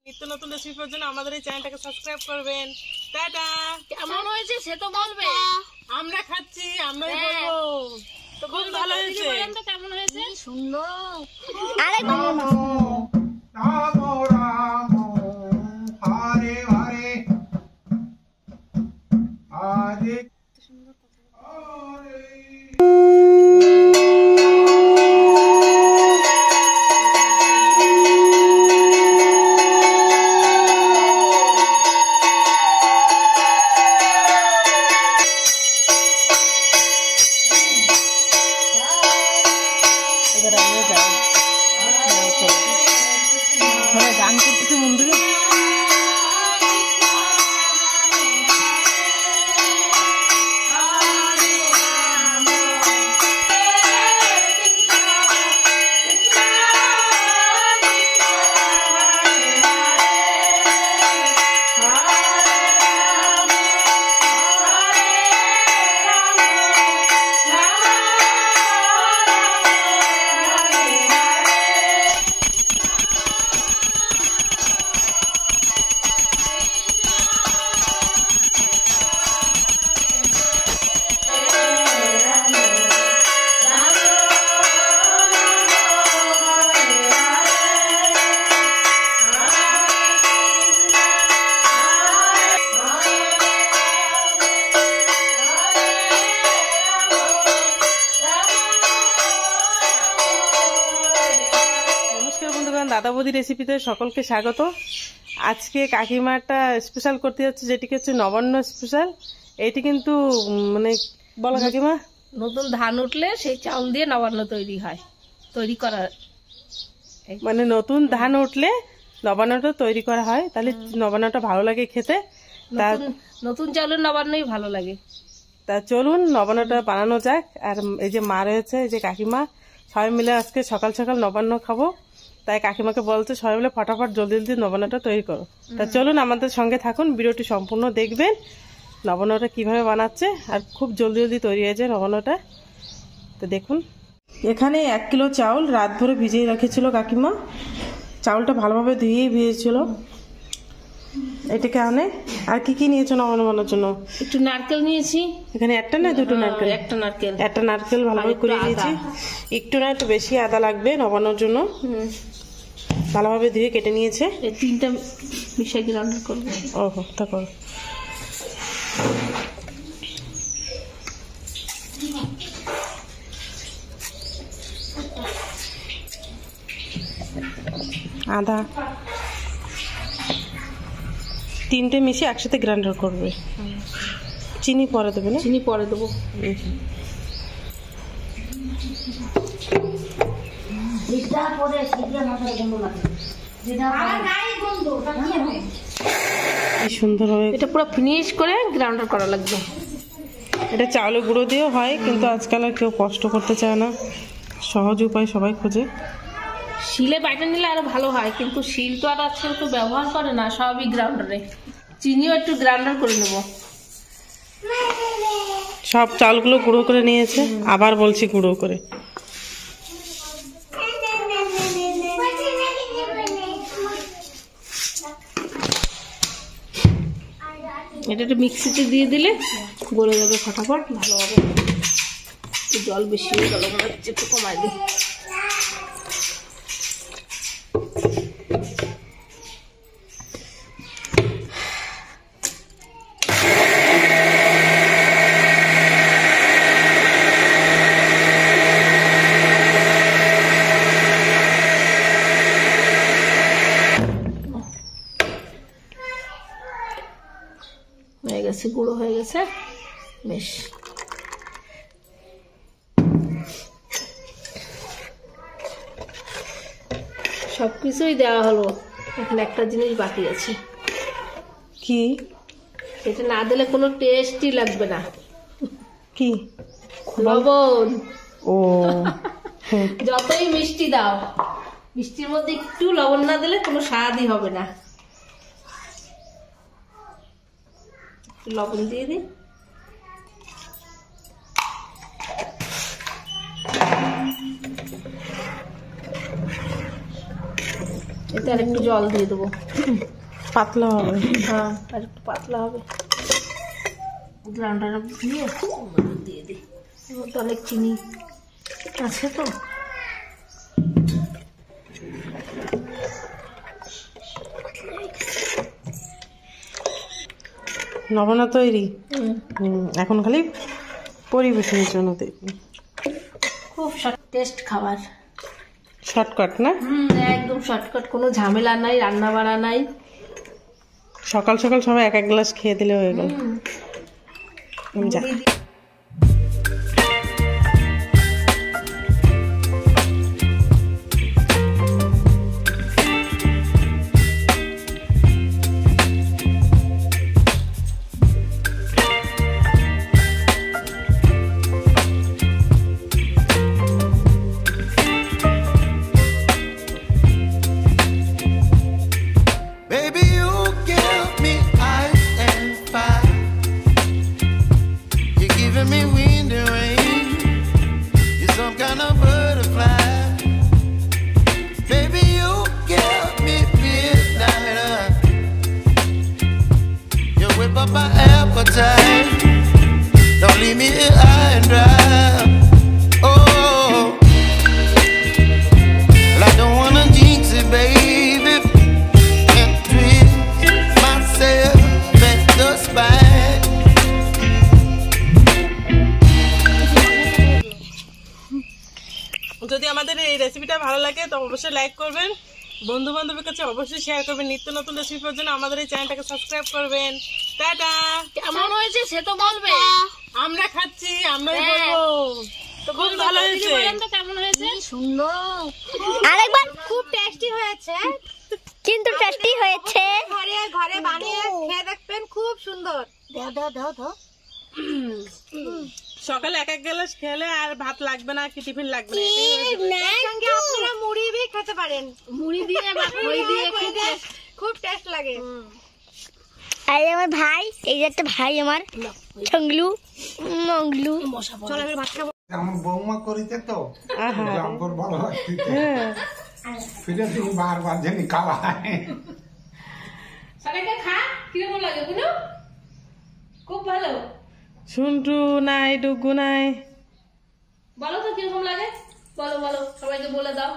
নিত্য নতুন রেসিপি পাওয়ার জন্য আমাদের এই চ্যানেলটাকে সাবস্ক্রাইব করবেন। টাটা। কেমন হয়েছে সে তো বলবে। আমরা খাচ্ছি, আমরাই বলবো। তো খুব ভালো হয়েছে। কেমন হয়েছে? সুন্দর। আরে হরে হরে হরে গান করতেছে মন্দিরে। দাদা বৌদি রেসিপিতে সকলকে স্বাগত। আজকে কাকিমাটা স্পেশাল করতে যাচ্ছে, যেটিকে হচ্ছে নবান্ন স্পেশাল। এটি কিন্তু মানে বলো কাকিমা, নতুন ধান উঠলে সেই চাউল দিয়ে নবান্ন তৈরি করা মানে নতুন ধান উঠলে নবান্নটা তৈরি করা হয়। তাহলে নবান্নটা ভালো লাগে খেতে। নতুন চাউলের নবান্নই ভালো লাগে। তা চলুন নবান্নটা বানানো যাক। আর এই যে মা রয়েছে, এই যে কাকিমা, সবাই মিলে আজকে সকাল সকাল নবান্ন খাবো। তাই কাকিমাকে বলছে সবাই মিলে ফটাফট জলদি জলদি নবান্নটা তৈরি করো। তা চলুন আমাদের সঙ্গে থাকুন, ভিডিওটি সম্পূর্ণ দেখবেন নবান্নটা কিভাবে বানাচ্ছে। আর খুব জলদি জলদি তৈরি হয়েছে নবান্নটা, তো দেখুন। এখানে 1 কিলো চাউল রাত ভরে ভিজিয়ে রেখেছিল কাকিমা। চাউলটা ভালোভাবে ধুয়েই ভিজেছিল। এটাকে আনে আর কি কি নিয়েছো নবান্ন বানানোর জন্য? একটু নারকেল নিয়েছি। এখানে একটা না দুটো নারকেল? একটা নারকেল ভালোভাবে কুড়িয়ে নিয়েছি। একটু না একটু বেশি আদা লাগবে নবান্নর জন্য। ভালোভাবে ধুয়ে কেটে নিয়েছে। এই 3টা মিশিয়ে গ্রাইন্ড করব। ওহো, তা করো। আদা 3টে মিশিয়ে একসাথে গ্রাইন্ডার করবে। চিনি পরে দেবে না? চিনি পরে দেবো। সুন্দর হবে। এটা পুরো ফিনিশ করে গ্রাইন্ডার করা লাগবে। এটা চাউলের গুঁড়ো দিয়েও হয়, কিন্তু আজকাল আর কেউ কষ্ট করতে চায় না, সহজ উপায় সবাই খোঁজে। শিলে বাইটে নিলে আরো ভালো হয়, কিন্তু শিল তো আর আজকাল তো ব্যবহার করে না, সবই গ্রাইন্ডারে। চিনিও একটু গ্রাইন্ডার করে নেব। সব চালগুলো গুঁড়ো করে নিয়েছে, আবার বলছি গুঁড়ো করে। এটা একটু মিক্সিতে দিয়ে দিলে গলে যাবে ফটাফট, ভালো হবে। জল বেশি হয়ে গেল, একটু কমাই দিই। হয়ে গেছে, গুঁড়ো হয়ে গেছে বেশ। সবকিছুই দেওয়া হলো, এখন একটা জিনিস বাকি আছে। কি? এটা না দিলে কোনো টেস্টই লাগবে না। কি? লবণ। ও যতই মিষ্টি দাও, মিষ্টির মধ্যে একটু লবণ না দিলে কোনো স্বাদই হবে না। লবণ দিয়ে দিই। এতে আর একটু জল দিয়ে দেবো, পাতলা হবে। হ্যাঁ আর একটু পাতলা হবে। রান্নাটা দিয়ে দিয়ে দিই, তো অনেক চিনি আছে তো। নবান্ন তৈরি। এখন খালি পরিবেশনের জন্য দেখুন। খুব টেস্ট খাবার, শর্টকাট না? একদম শর্টকাট, কোনো ঝামেলা নাই, রান্না বাড়া নাই। সকাল সকাল সবাই এক এক গ্লাস খেয়ে দিলে হয়ে গেল। যা Baby, you give me ice and fire. You're giving me wind and rain. You're some kind of butterfly. Baby, you give me midnight. You whip up my appetite. Don't leave me here high and dry. Oh, well, I don't wanna jinx it, baby. And twist myself at the spine. যদি আমাদের এই রেসিপিটা ভালো লাগে তো অবশ্যই like করবেন, বন্ধু বান্ধবের কাছে অবশ্যই শেয়ার করবেন। নিত্য নতুন রেসিপির জন্য আমাদের এই চ্যানেলটাকে সাবস্ক্রাইব করবেন। টাটা। কেমন হয়েছে সে তো বলবে, আমরা খাচ্ছি, আমরাই বলবো। তো খুব ভালো হয়েছে। তো কেমন হয়েছে? সুন্দর, আরেকবার খুব টেস্টি হয়েছে, কিন্তু টেস্টি হয়েছে। ঘরে ঘরে বানিয়ে খেয়ে দেখবেন, খুব সুন্দর। দাও দাও দাও দাও। সকালে এক এক গ্লাস খেলে আর ভাত লাগবে না, কি টিফিন লাগবে না। এর সঙ্গে আপনারা মুড়ি দিয়ে খেতে পারেন, মুড়ি দিয়ে বা খই দিয়ে খুব টেস্ট লাগে। আরে আমার ভাই, এই যে একটা ভাই আমার চংলু মংলু। চলো আমি ভাত খাবো। আমার বৌমা করিতে তো আমার ভালো লাগছে, ফিরে তুমি বারবার জানি খাওয়ায়। সবাইকে খা, কিরকম লাগে বুঝো? খুব ভালো। শুন্টু নাই, ডুগু নাই। বলো তো কিরকম লাগে, বলো বলো, সবাইকে বলে দাও।